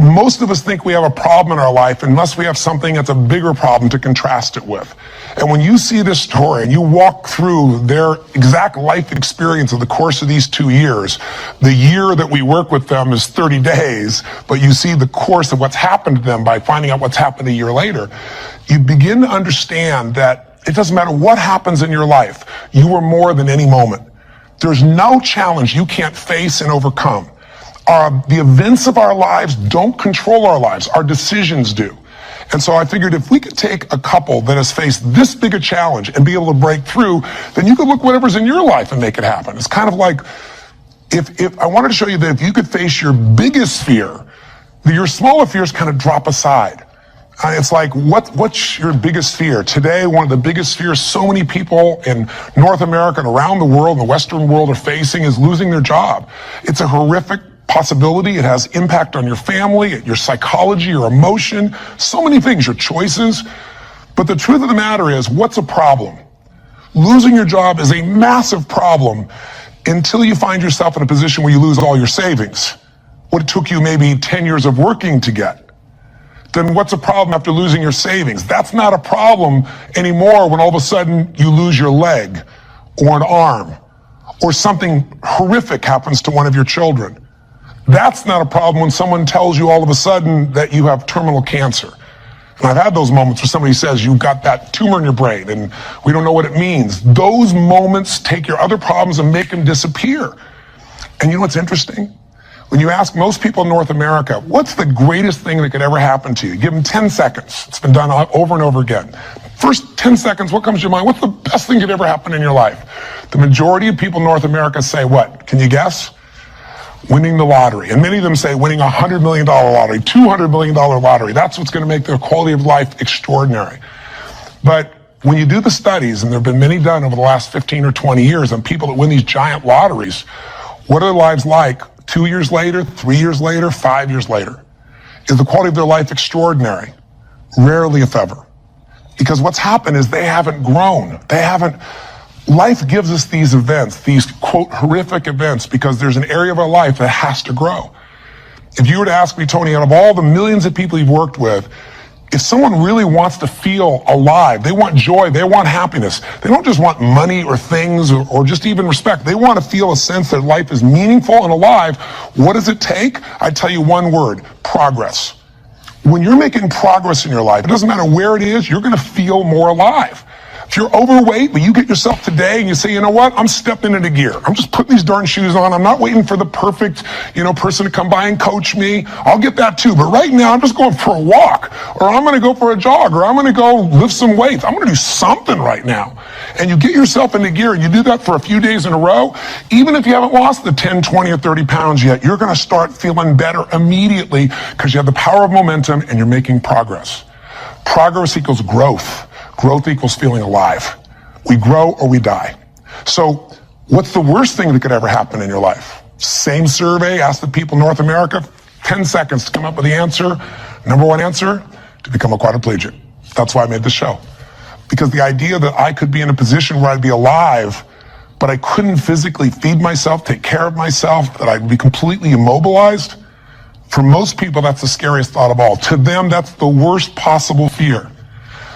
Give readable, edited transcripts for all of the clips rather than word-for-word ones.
Most of us think we have a problem in our life unless we have something that's a bigger problem to contrast it with. And when you see this story and you walk through their exact life experience of the course of these 2 years, the year that we work with them is 30 days, but you see the course of what's happened to them by finding out what's happened a year later, you begin to understand that it doesn't matter what happens in your life, you are more than any moment. There's no challenge you can't face and overcome. The events of our lives don't control our lives. Our decisions do. And so I figured if we could take a couple that has faced this big a challenge and be able to break through, then you could look whatever's in your life and make it happen. It's kind of like, if I wanted to show you that if you could face your biggest fear, your smaller fears kind of drop aside. It's like, what's your biggest fear? Today, one of the biggest fears so many people in North America and around the world, and the Western world, are facing is losing their job. It's a horrific possibility. It has impact on your family, your psychology, your emotion, so many things, your choices. But the truth of the matter is, what's a problem? Losing your job is a massive problem until you find yourself in a position where you lose all your savings. What it took you maybe 10 years of working to get. Then what's a problem after losing your savings? That's not a problem anymore when all of a sudden you lose your leg or an arm or something horrific happens to one of your children. That's not a problem when someone tells you all of a sudden that you have terminal cancer. And I've had those moments where somebody says you've got that tumor in your brain and we don't know what it means. Those moments take your other problems and make them disappear. And you know what's interesting? When you ask most people in North America, what's the greatest thing that could ever happen to you? Give them 10 seconds. It's been done over and over again. First 10 seconds, what comes to your mind? What's the best thing that could ever happen in your life? The majority of people in North America say what? Can you guess? Winning the lottery. And many of them say winning a $100 million lottery, $200 million lottery. That's what's going to make their quality of life extraordinary. But when you do the studies, and there have been many done over the last 15 or 20 years on people that win these giant lotteries, what are their lives like 2 years later, 3 years later, 5 years later? Is the quality of their life extraordinary? Rarely, if ever. Because what's happened is they haven't grown. Life gives us these events, these, quote, horrific events, because there's an area of our life that has to grow. If you were to ask me, Tony, out of all the millions of people you've worked with, if someone really wants to feel alive, they want joy, they want happiness, they don't just want money or things or just even respect, they want to feel a sense that life is meaningful and alive, what does it take? I tell you one word: progress. When you're making progress in your life, it doesn't matter where it is, you're going to feel more alive. If you're overweight, but you get yourself today and you say, you know what, I'm stepping into gear. I'm just putting these darn shoes on. I'm not waiting for the perfect, person to come by and coach me. I'll get that too. But right now, I'm just going for a walk, or I'm going to go for a jog, or I'm going to go lift some weights. I'm going to do something right now. And you get yourself into gear and you do that for a few days in a row. Even if you haven't lost the 10, 20, or 30 pounds yet, you're going to start feeling better immediately because you have the power of momentum and you're making progress. Progress equals growth. Growth equals feeling alive. We grow or we die. So what's the worst thing that could ever happen in your life? Same survey, ask the people in North America, 10 seconds to come up with the answer. Number one answer, to become a quadriplegic. That's why I made the show. Because the idea that I could be in a position where I'd be alive, but I couldn't physically feed myself, take care of myself, that I'd be completely immobilized, for most people, that's the scariest thought of all. To them, that's the worst possible fear.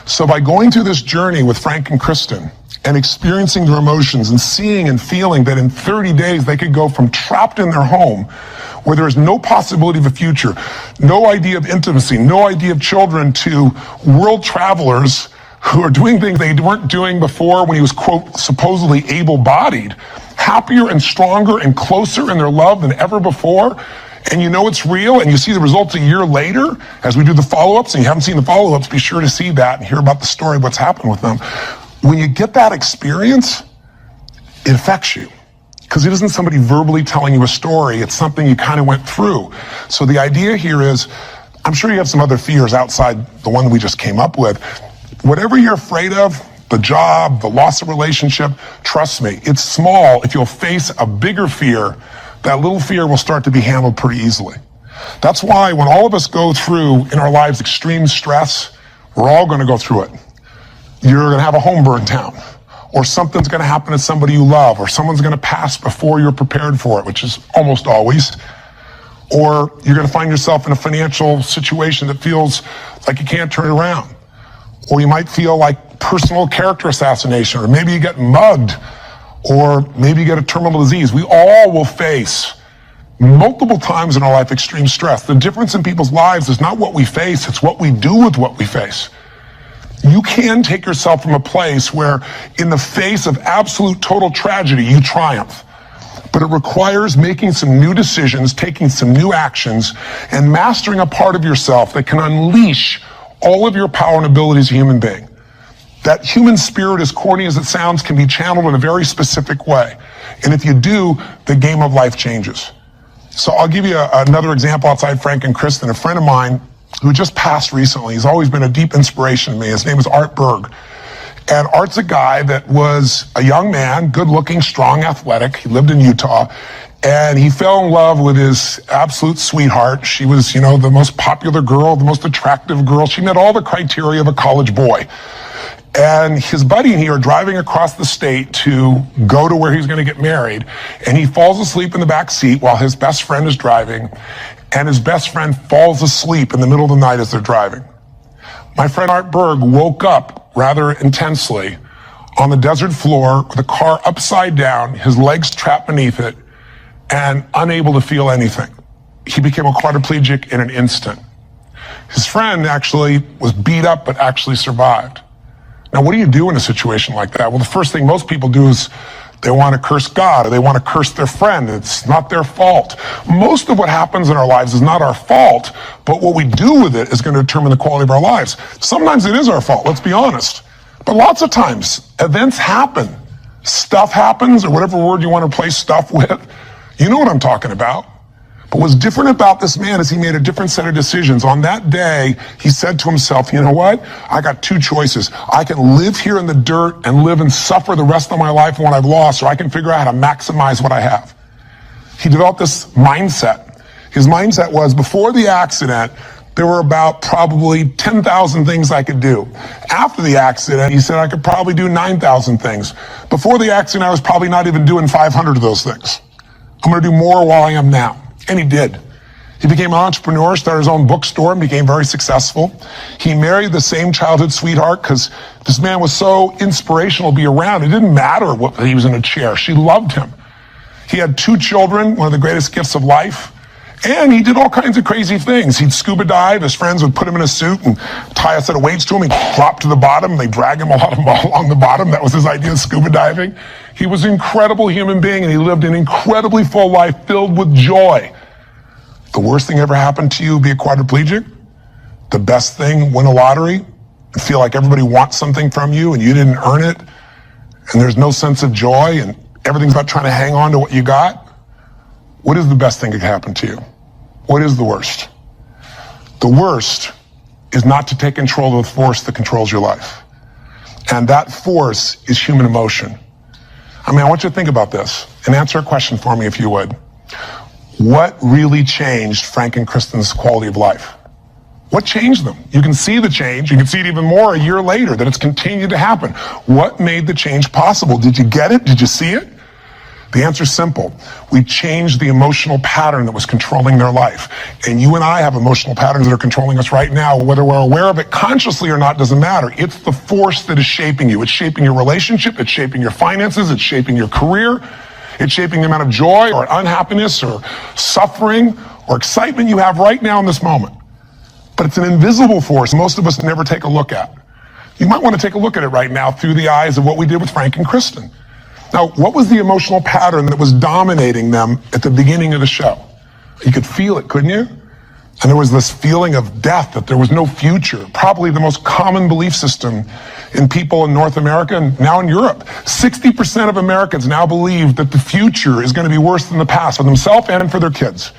So by going through this journey with Frank and Kristen and experiencing their emotions and seeing and feeling that in 30 days they could go from trapped in their home where there is no possibility of a future, no idea of intimacy, no idea of children, to world travelers who are doing things they weren't doing before when he was, quote, supposedly able-bodied, happier and stronger and closer in their love than ever before. And you know it's real, and you see the results a year later as we do the follow-ups, and you haven't seen the follow-ups, be sure to see that and hear about the story of what's happened with them. When you get that experience, it affects you. Because it isn't somebody verbally telling you a story, it's something you kind of went through. So the idea here is, I'm sure you have some other fears outside the one we just came up with. Whatever you're afraid of, the job, the loss of relationship, trust me, it's small. If you'll face a bigger fear, that little fear will start to be handled pretty easily. That's why when all of us go through in our lives extreme stress, we're all going to go through it. You're going to have a home burned down, or something's going to happen to somebody you love, or someone's going to pass before you're prepared for it, which is almost always. Or you're going to find yourself in a financial situation that feels like you can't turn around. Or you might feel like personal character assassination, or maybe you get mugged, or maybe you get a terminal disease. We all will face multiple times in our life extreme stress. The difference in people's lives is not what we face, it's what we do with what we face. You can take yourself from a place where in the face of absolute total tragedy, you triumph. But it requires making some new decisions, taking some new actions, and mastering a part of yourself that can unleash all of your power and abilities as a human being. That human spirit, as corny as it sounds, can be channeled in a very specific way. And if you do, the game of life changes. So I'll give you another example outside Frank and Kristen. A friend of mine who just passed recently, he's always been a deep inspiration to me. His name is Art Berg. And Art's a guy that was a young man, good-looking, strong, athletic. He lived in Utah. And he fell in love with his absolute sweetheart. She was, the most popular girl, the most attractive girl. She met all the criteria of a college boy. And his buddy and he are driving across the state to go to where he's going to get married. And he falls asleep in the back seat while his best friend is driving. And his best friend falls asleep in the middle of the night as they're driving. My friend Art Berg woke up rather intensely on the desert floor with the car upside down, his legs trapped beneath it, and unable to feel anything. He became a quadriplegic in an instant. His friend actually was beat up but actually survived. Now, what do you do in a situation like that? Well, the first thing most people do is they want to curse God or they want to curse their friend. It's not their fault. Most of what happens in our lives is not our fault, but what we do with it is going to determine the quality of our lives. Sometimes it is our fault, let's be honest. But lots of times, events happen. Stuff happens, or whatever word you want to replace stuff with. You know what I'm talking about. But what's different about this man is he made a different set of decisions. On that day, he said to himself, you know what? I got two choices. I can live here in the dirt and live and suffer the rest of my life when I've lost, or I can figure out how to maximize what I have. He developed this mindset. His mindset was, before the accident, there were about probably 10,000 things I could do. After the accident, he said I could probably do 9,000 things. Before the accident, I was probably not even doing 500 of those things. I'm going to do more while I am now. And he did. He became an entrepreneur, started his own bookstore, and became very successful. He married the same childhood sweetheart because this man was so inspirational to be around. It didn't matter what he was in a chair. She loved him. He had 2 children, one of the greatest gifts of life. And he did all kinds of crazy things. He'd scuba dive. His friends would put him in a suit and tie a set of weights to him. He'd drop to the bottom. They'd drag him along the bottom. That was his idea of scuba diving. He was an incredible human being, and he lived an incredibly full life filled with joy. The worst thing ever happened to you, be a quadriplegic? The best thing, win a lottery and feel like everybody wants something from you and you didn't earn it, and there's no sense of joy and everything's about trying to hang on to what you got? What is the best thing that could happen to you? What is the worst? The worst is not to take control of the force that controls your life. And that force is human emotion. I want you to think about this and answer a question for me if you would. What really changed Frank and Kristen's quality of life? What changed them? You can see the change. You can see it even more a year later, that it's continued to happen. What made the change possible? Did you get it? Did you see it? The answer is simple. We changed the emotional pattern that was controlling their life. And you and I have emotional patterns that are controlling us right now. Whether we're aware of it consciously or not doesn't matter. It's the force that is shaping you. It's shaping your relationship. It's shaping your finances. It's shaping your career. It's shaping the amount of joy or unhappiness or suffering or excitement you have right now in this moment. But it's an invisible force most of us never take a look at. You might want to take a look at it right now through the eyes of what we did with Frank and Kristen. Now, what was the emotional pattern that was dominating them at the beginning of the show? You could feel it, couldn't you? And there was this feeling of death, that there was no future. Probably the most common belief system in people in North America and now in Europe. 60% of Americans now believe that the future is going to be worse than the past for themselves and for their kids.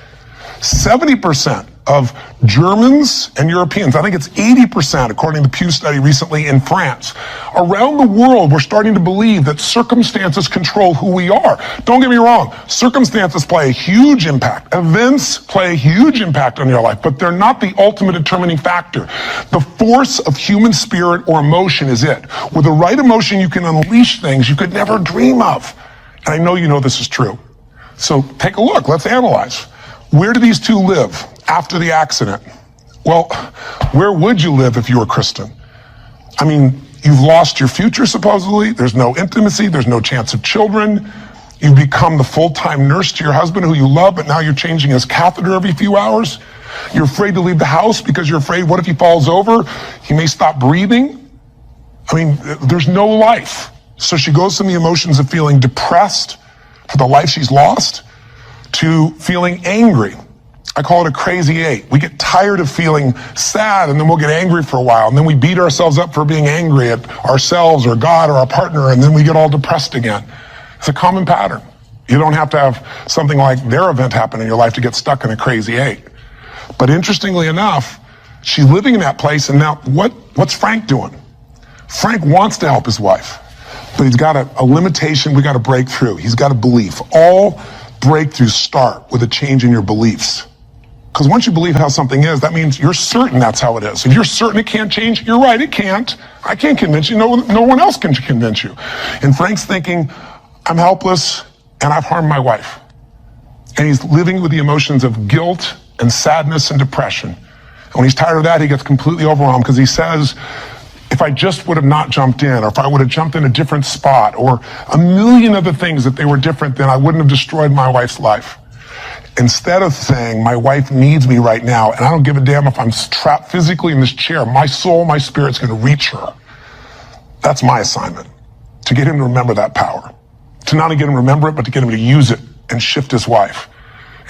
70% of Germans and Europeans, I think it's 80%, according to the Pew study recently in France. Around the world, we're starting to believe that circumstances control who we are. Don't get me wrong, circumstances play a huge impact. Events play a huge impact on your life, but they're not the ultimate determining factor. The force of human spirit or emotion is it. With the right emotion, you can unleash things you could never dream of. And I know you know this is true. So take a look, let's analyze. Where do these two live after the accident? Well, where would you live if you were Kristen? I mean, you've lost your future, supposedly. There's no intimacy. There's no chance of children. You've become the full-time nurse to your husband who you love, but now you're changing his catheter every few hours. You're afraid to leave the house because you're afraid, what if he falls over? He may stop breathing. I mean, there's no life. So she goes from the emotions of feeling depressed for the life she's lost to feeling angry. I call it a crazy eight. We get tired of feeling sad, and then we'll get angry for a while, and then we beat ourselves up for being angry at ourselves or God or our partner, and then we get all depressed again. It's a common pattern. You don't have to have something like their event happen in your life to get stuck in a crazy eight. But interestingly enough, she's living in that place, and now what's Frank doing? Frank wants to help his wife, but he's got a limitation we got to break through. He's got a belief. All breakthroughs start with a change in your beliefs. Because once you believe how something is, that means you're certain that's how it is. If you're certain it can't change, you're right, it can't. I can't convince you. No one else can convince you. And Frank's thinking, I'm helpless and I've harmed my wife. And he's living with the emotions of guilt and sadness and depression. And when he's tired of that, he gets completely overwhelmed because he says, if I just would have not jumped in, or if I would have jumped in a different spot, or a million other things that they were different, then I wouldn't have destroyed my wife's life. Instead of saying, my wife needs me right now, and I don't give a damn if I'm trapped physically in this chair, my soul, my spirit's going to reach her. That's my assignment, to get him to remember that power. To not only get him to remember it, but to get him to use it and shift his wife.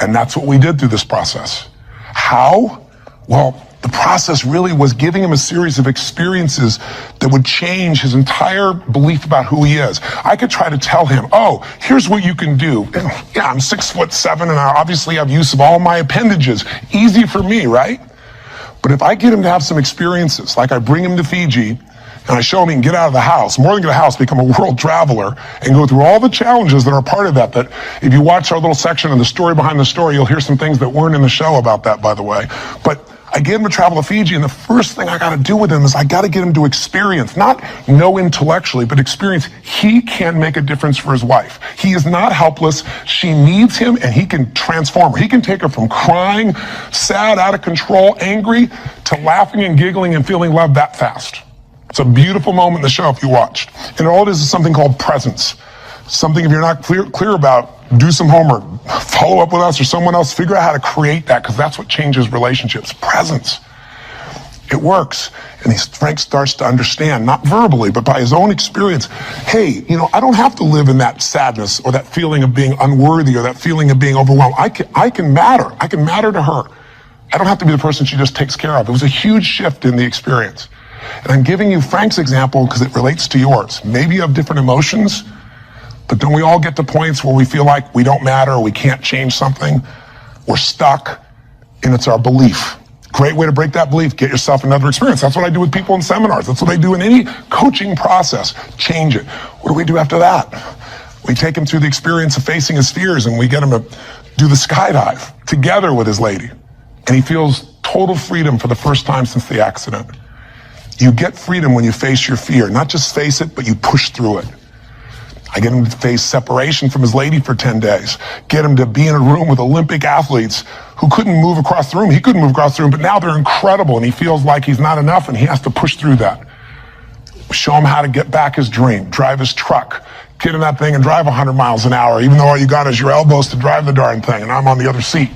And that's what we did through this process. How? Well, the process really was giving him a series of experiences that would change his entire belief about who he is. I could try to tell him, oh, here's what you can do. Yeah, I'm 6'7" and I obviously have use of all my appendages. Easy for me, right? But if I get him to have some experiences, like I bring him to Fiji, and I show him he can get out of the house, more than get out of the house, become a world traveler, and go through all the challenges that are part of that if you watch our little section of the story behind the story, you'll hear some things that weren't in the show about that, by the way. But I get him to travel to Fiji, and the first thing I got to do with him is I got to get him to experience, not know intellectually, but experience he can make a difference for his wife. He is not helpless. She needs him, and he can transform her. He can take her from crying, sad, out of control, angry, to laughing and giggling and feeling love that fast. It's a beautiful moment in the show if you watched. And all it is something called presence. Something, if you're not clear about, do some homework, follow up with us or someone else, figure out how to create that, because that's what changes relationships. Presence. It works. And Frank starts to understand, not verbally, but by his own experience, hey, I don't have to live in that sadness or that feeling of being unworthy or that feeling of being overwhelmed. I can matter. I can matter to her. I don't have to be the person she just takes care of. It was a huge shift in the experience. And I'm giving you Frank's example because it relates to yours. Maybe you have different emotions, but don't we all get to points where we feel like we don't matter, or we can't change something? We're stuck, and it's our belief. Great way to break that belief, get yourself another experience. That's what I do with people in seminars. That's what I do in any coaching process. Change it. What do we do after that? We take him through the experience of facing his fears, and we get him to do the skydive together with his lady. And he feels total freedom for the first time since the accident. You get freedom when you face your fear. Not just face it, but you push through it. I get him to face separation from his lady for 10 days. Get him to be in a room with Olympic athletes who couldn't move across the room. He couldn't move across the room, but now they're incredible, and he feels like he's not enough, and he has to push through that. Show him how to get back his dream, drive his truck, get in that thing and drive 100 miles an hour, even though all you got is your elbows to drive the darn thing, and I'm on the other seat.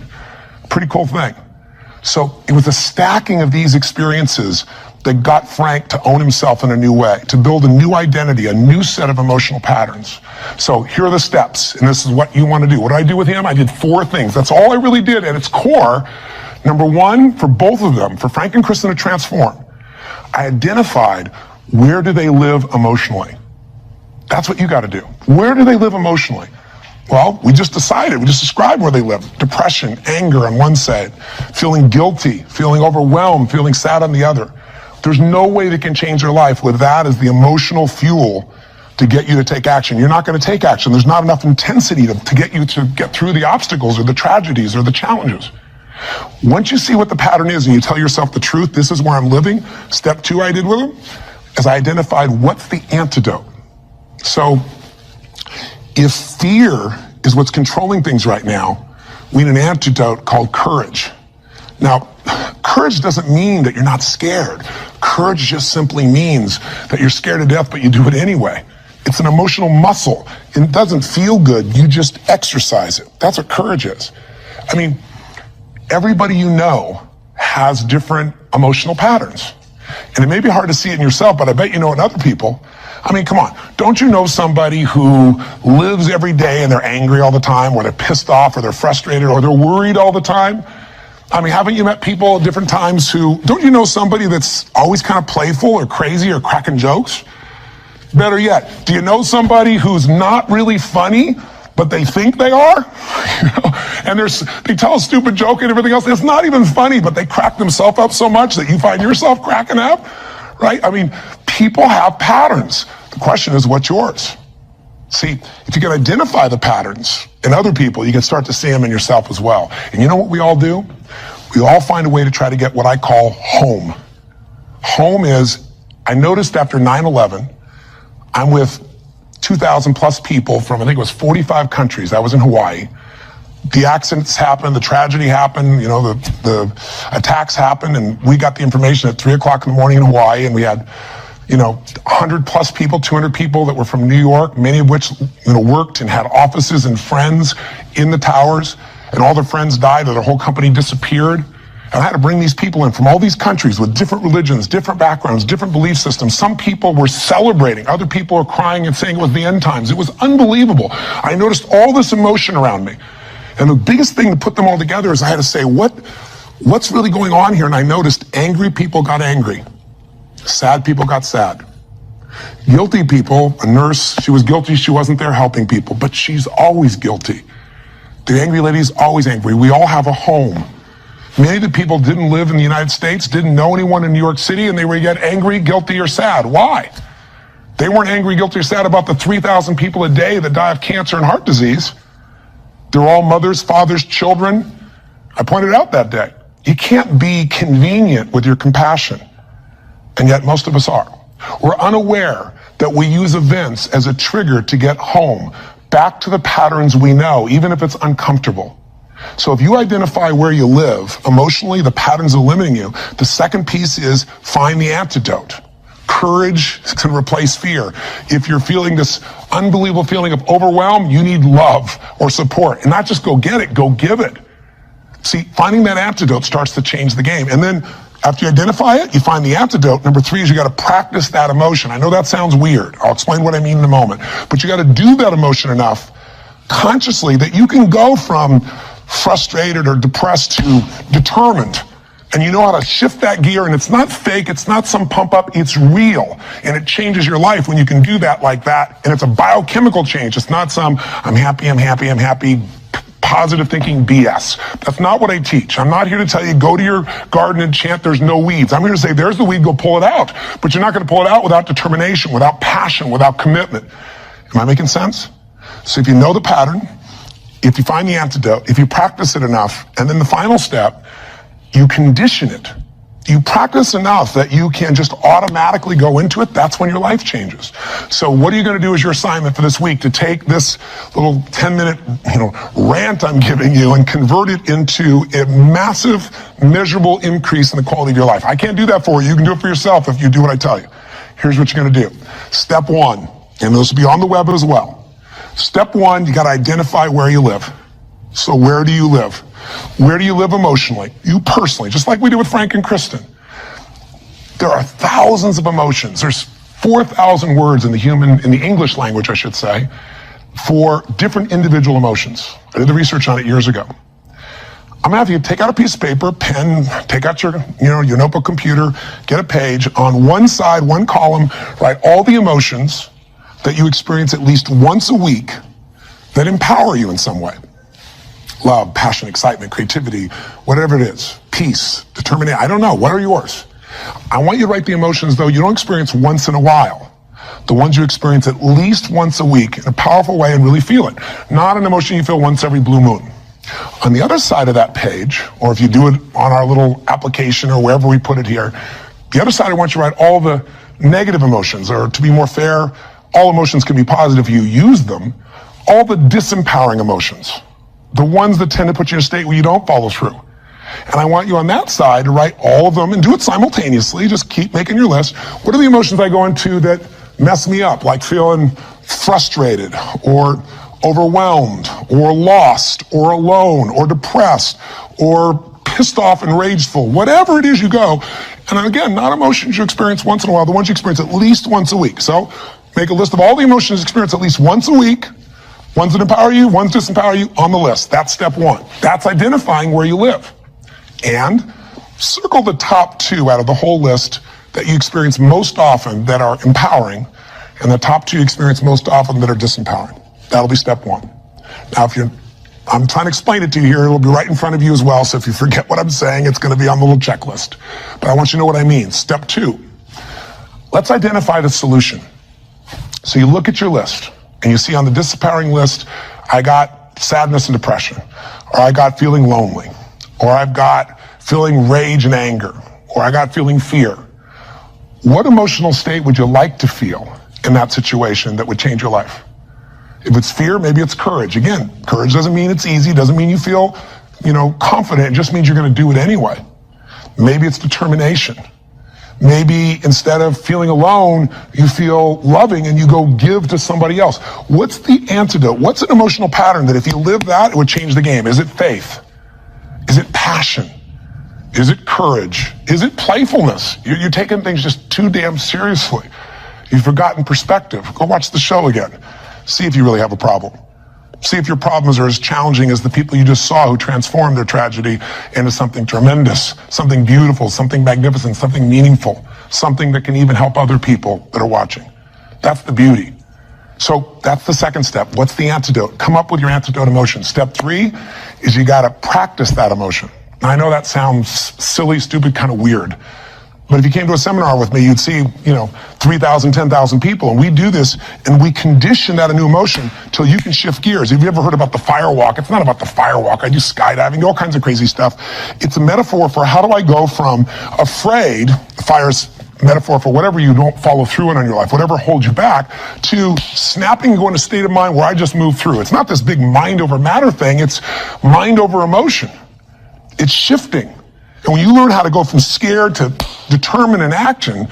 Pretty cool thing. So it was a stacking of these experiences that got Frank to own himself in a new way, to build a new identity, a new set of emotional patterns. So here are the steps, and this is what you want to do. What did I do with him? I did 4 things. That's all I really did at its core. Number 1, for both of them, for Frank and Kristen to transform, I identified where do they live emotionally. That's what you got to do. Where do they live emotionally? Well, we just described where they live. Depression, anger on one side, feeling guilty, feeling overwhelmed, feeling sad on the other. There's no way they can change their life with that as the emotional fuel to get you to take action. You're not going to take action. There's not enough intensity to get you to get through the obstacles or the tragedies or the challenges. Once you see what the pattern is and you tell yourself the truth, this is where I'm living, step 2 I did with them, is I identified what's the antidote. So if fear is what's controlling things right now, we need an antidote called courage. Now, courage doesn't mean that you're not scared. Courage just simply means that you're scared to death, but you do it anyway. It's an emotional muscle. It doesn't feel good. You just exercise it. That's what courage is. I mean, everybody you know has different emotional patterns. And it may be hard to see it in yourself, but I bet you know in other people. I mean, come on. Don't you know somebody who lives every day and they're angry all the time, or they're pissed off, or they're frustrated, or they're worried all the time? I mean, haven't you met people at different times who, don't you know somebody that's always kind of playful or crazy or cracking jokes? Better yet, do you know somebody who's not really funny, but they think they are? And they tell a stupid joke and everything else. It's not even funny, but they crack themselves up so much that you find yourself cracking up, right? I mean, people have patterns. The question is, what's yours? See, if you can identify the patterns in other people, you can start to see them in yourself as well. And you know what we all do? We all find a way to try to get what I call home. Home is, I noticed after 9/11, I'm with 2,000 plus people from, I think it was 45 countries. I was in Hawaii. The accidents happened, the tragedy happened, the attacks happened, and we got the information at 3 o'clock in the morning in Hawaii, and we had 100 plus people, 200 people that were from New York, many of which worked and had offices and friends in the towers, and all their friends died or their whole company disappeared. And I had to bring these people in from all these countries with different religions, different backgrounds, different belief systems. Some people were celebrating. Other people were crying and saying it was the end times. It was unbelievable. I noticed all this emotion around me. And the biggest thing to put them all together is I had to say, what's really going on here? And I noticed angry people got angry. Sad people got sad. Guilty people, a nurse, she was guilty. She wasn't there helping people, but she's always guilty. The angry lady's always angry. We all have a home. Many of the people didn't live in the United States, didn't know anyone in New York City, and they were yet angry, guilty, or sad. Why? They weren't angry, guilty, or sad about the 3,000 people a day that die of cancer and heart disease. They're all mothers, fathers, children. I pointed out that day. You can't be convenient with your compassion, and yet most of us are. We're unaware that we use events as a trigger to get home, back to the patterns we know, even if it's uncomfortable. So if you identify where you live, emotionally, the patterns are limiting you, the second piece is find the antidote. Courage can replace fear. If you're feeling this unbelievable feeling of overwhelm, you need love or support. And not just go get it, go give it. See, finding that antidote starts to change the game. And then after you identify it, you find the antidote. Number 3 is you got to practice that emotion. I know that sounds weird. I'll explain what I mean in a moment. But you got to do that emotion enough consciously that you can go from frustrated or depressed to determined. And you know how to shift that gear, and it's not fake, it's not some pump up, it's real. And it changes your life when you can do that like that. And it's a biochemical change. It's not some I'm happy, positive thinking BS. That's not what I teach. I'm not here to tell you go to your garden and chant there's no weeds. I'm here to say there's the weed, go pull it out. But you're not going to pull it out without determination, without passion, without commitment. Am I making sense? So if you know the pattern, if you find the antidote, if you practice it enough, and then the final step, you condition it. You practice enough that you can just automatically go into it. That's when your life changes. So what are you going to do as your assignment for this week? To take this little 10-minute, rant I'm giving you and convert it into a massive, measurable increase in the quality of your life. I can't do that for you. You can do it for yourself if you do what I tell you. Here's what you're going to do. Step 1, and this will be on the web as well. Step 1, you got to identify where you live. So where do you live? Where do you live emotionally? You personally, just like we did with Frank and Kristen. There are thousands of emotions. There's 4,000 words in the English language, I should say, for different individual emotions. I did the research on it years ago. I'm gonna have you take out a piece of paper, pen, take out your notebook, computer, get a page. On one side, one column, write all the emotions that you experience at least once a week that empower you in some way. Love, passion, excitement, creativity, whatever it is, peace, determination, I don't know, what are yours? I want you to write the emotions, though, you don't experience once in a while. The ones you experience at least once a week in a powerful way and really feel it. Not an emotion you feel once every blue moon. On the other side of that page, or if you do it on our little application or wherever we put it here, the other side I want you to write all the negative emotions, or to be more fair, all emotions can be positive if you use them, all the disempowering emotions. the ones that tend to put you in a state where you don't follow through. And I want you on that side to write all of them and do it simultaneously. Just keep making your list. What are the emotions I go into that mess me up, like feeling frustrated or overwhelmed or lost or alone or depressed or pissed off and rageful, whatever it is you go. And again, not emotions you experience once in a while, the ones you experience at least once a week. So make a list of all the emotions you experience at least once a week, ones that empower you, ones that disempower you on the list. That's step one. That's identifying where you live. And circle the top 2 out of the whole list that you experience most often that are empowering, and the top 2 you experience most often that are disempowering. That'll be step 1. Now, I'm trying to explain it to you here. It'll be right in front of you as well. So if you forget what I'm saying, it's going to be on the little checklist. But I want you to know what I mean. Step 2, let's identify the solution. So you look at your list and you see on the disempowering list, I got sadness and depression, or I got feeling lonely, or I've got feeling rage and anger, or I got feeling fear. What emotional state would you like to feel in that situation that would change your life? If it's fear, maybe it's courage. Again, courage doesn't mean it's easy, doesn't mean you feel, confident. It just means you're going to do it anyway. Maybe it's determination. Maybe instead of feeling alone, you feel loving and you go give to somebody else. What's the antidote? What's an emotional pattern that if you live that, it would change the game? Is it faith? Is it passion? Is it courage? Is it playfulness? You're taking things just too damn seriously. You've forgotten perspective. Go watch the show again. See if you really have a problem. See if your problems are as challenging as the people you just saw who transformed their tragedy into something tremendous, something beautiful, something magnificent, something meaningful, something that can even help other people that are watching. That's the beauty. So that's the second step. What's the antidote? Come up with your antidote emotion. Step 3 is you got to practice that emotion. Now, I know that sounds silly, stupid, kind of weird. But if you came to a seminar with me, you'd see, 3,000, 10,000 people. And we do this and we condition that a new emotion till you can shift gears. Have you ever heard about the fire walk? It's not about the fire walk. I do skydiving, all kinds of crazy stuff. It's a metaphor for how do I go from afraid, fire's metaphor for whatever you don't follow through on your life, whatever holds you back, to snapping and going to a state of mind where I just move through. It's not this big mind over matter thing. It's mind over emotion. It's shifting. And when you learn how to go from scared to determined in action,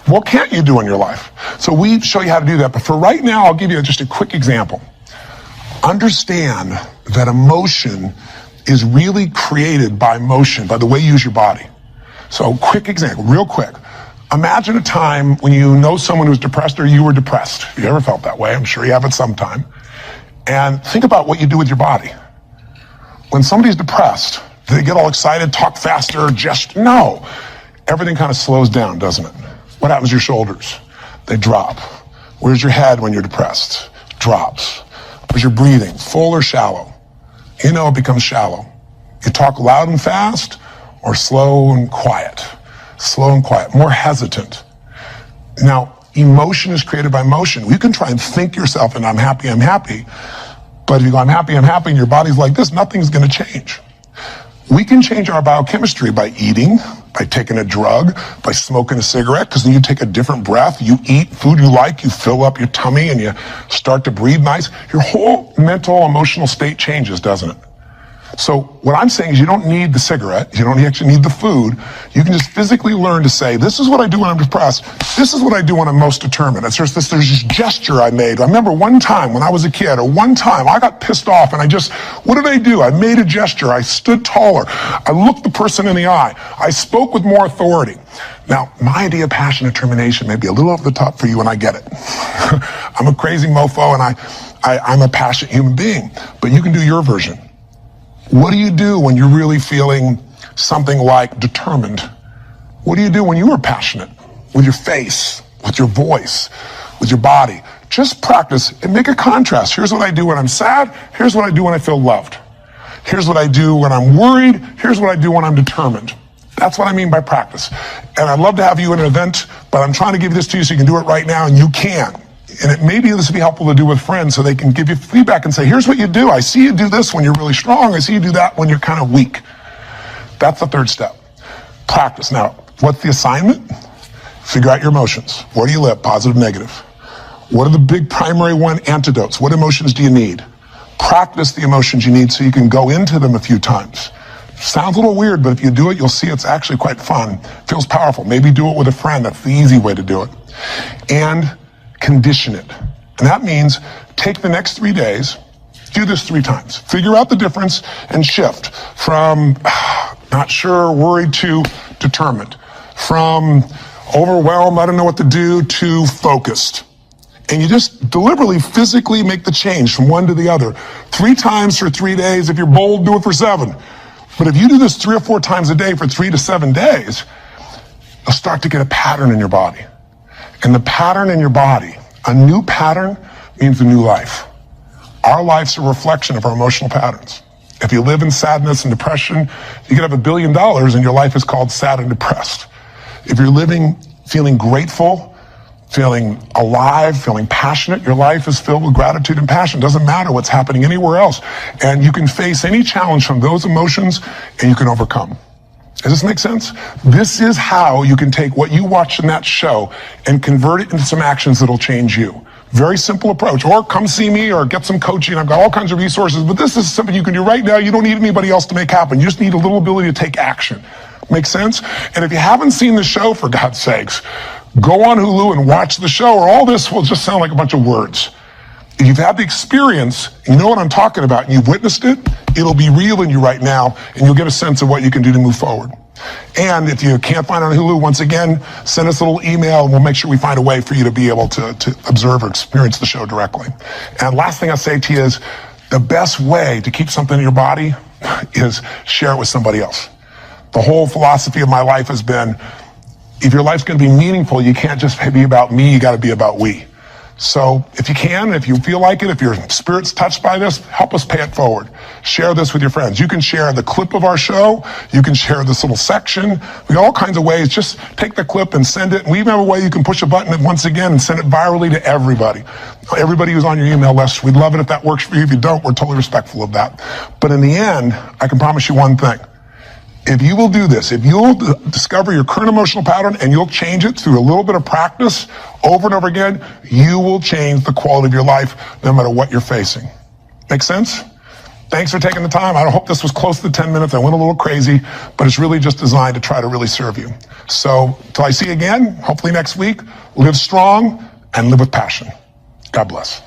what can't you do in your life? So we show you how to do that. But for right now, I'll give you just a quick example. Understand that emotion is really created by motion, by the way you use your body. So quick example, real quick. Imagine a time when you know someone who's depressed or you were depressed. If you ever felt that way, I'm sure you have at some time. And think about what you do with your body. When somebody's depressed, do they get all excited, talk faster, just no. Everything kind of slows down, doesn't it? What happens to your shoulders? They drop. Where's your head when you're depressed? Drops. Where's your breathing? Full or shallow? It becomes shallow. You talk loud and fast or slow and quiet? Slow and quiet, more hesitant. Now, emotion is created by motion. You can try and think yourself into I'm happy. But if you go, I'm happy, and your body's like this, nothing's going to change. We can change our biochemistry by eating, by taking a drug, by smoking a cigarette, because then you take a different breath, you eat food you like, you fill up your tummy, and you start to breathe nice. Your whole mental, emotional state changes, doesn't it? So what I'm saying is you don't need the cigarette, you don't actually need the food. You can just physically learn to say, this is what I do when I'm depressed, this is what I do when I'm most determined. There's this gesture I made. I remember one time when I was a kid, or one time I got pissed off and what did I do? I made a gesture, I stood taller, I looked the person in the eye, I spoke with more authority. Now, my idea of passion and determination may be a little over the top for you, and I get it. I'm a crazy mofo and I'm a passionate human being, but you can do your version. What do you do when you're really feeling something like determined? What do you do when you are passionate? With your face, with your voice, with your body. Just practice and make a contrast. Here's what I do when I'm sad. Here's what I do when I feel loved. Here's what I do when I'm worried. Here's what I do when I'm determined. That's what I mean by practice. And I'd love to have you in an event, but I'm trying to give this to you so you can do it right now, and you can. And maybe this would be helpful to do with friends so they can give you feedback and say, here's what you do. I see you do this when you're really strong. I see you do that when you're kind of weak. That's the third step. Practice. Now, what's the assignment? Figure out your emotions. Where do you live? Positive, negative. What are the big primary antidotes? What emotions do you need? Practice the emotions you need so you can go into them a few times. Sounds a little weird, but if you do it, you'll see it's actually quite fun. Feels powerful. Maybe do it with a friend. That's the easy way to do it. And condition it. And that means take the next 3 days, do this 3 times. Figure out the difference and shift from not sure, worried to determined. From overwhelmed, I don't know what to do, to focused. And you just deliberately, physically make the change from one to the other. 3 times for 3 days. If you're bold, do it for 7. But if you do this 3 or 4 times a day for 3 to 7 days, you'll start to get a pattern in your body. And the pattern in your body, a new pattern, means a new life. Our life's a reflection of our emotional patterns. If you live in sadness and depression, you could have $1 billion and your life is called sad and depressed. If you're living feeling grateful, feeling alive, feeling passionate, your life is filled with gratitude and passion. Doesn't matter what's happening anywhere else. And you can face any challenge from those emotions and you can overcome. Does this make sense? This is how you can take what you watched in that show and convert it into some actions that'll change you. Very simple approach. Or come see me or get some coaching. I've got all kinds of resources, but this is something you can do right now. You don't need anybody else to make happen. You just need a little ability to take action. Make sense? And if you haven't seen the show, for God's sakes, go on Hulu and watch the show, or all this will just sound like a bunch of words. If you've had the experience, you know what I'm talking about, and you've witnessed it, it'll be real in you right now, and you'll get a sense of what you can do to move forward. And if you can't find it on Hulu, once again, send us a little email, and we'll make sure we find a way for you to be able to observe or experience the show directly. And last thing I'll say to you is, the best way to keep something in your body is share it with somebody else. The whole philosophy of my life has been, if your life's going to be meaningful, you can't just be about me, you got to be about we. So if you can, if you feel like it, if your spirit's touched by this, help us pay it forward. Share this with your friends. You can share the clip of our show. You can share this little section. We got all kinds of ways. Just take the clip and send it. And we even have a way you can push a button once again and send it virally to everybody. Everybody who's on your email list. We'd love it if that works for you. If you don't, we're totally respectful of that. But in the end, I can promise you one thing. If you will do this, if you'll discover your current emotional pattern and you'll change it through a little bit of practice over and over again, you will change the quality of your life no matter what you're facing. Make sense? Thanks for taking the time. I hope this was close to 10 minutes. I went a little crazy, but it's really just designed to try to really serve you. So till I see you again, hopefully next week, live strong and live with passion. God bless.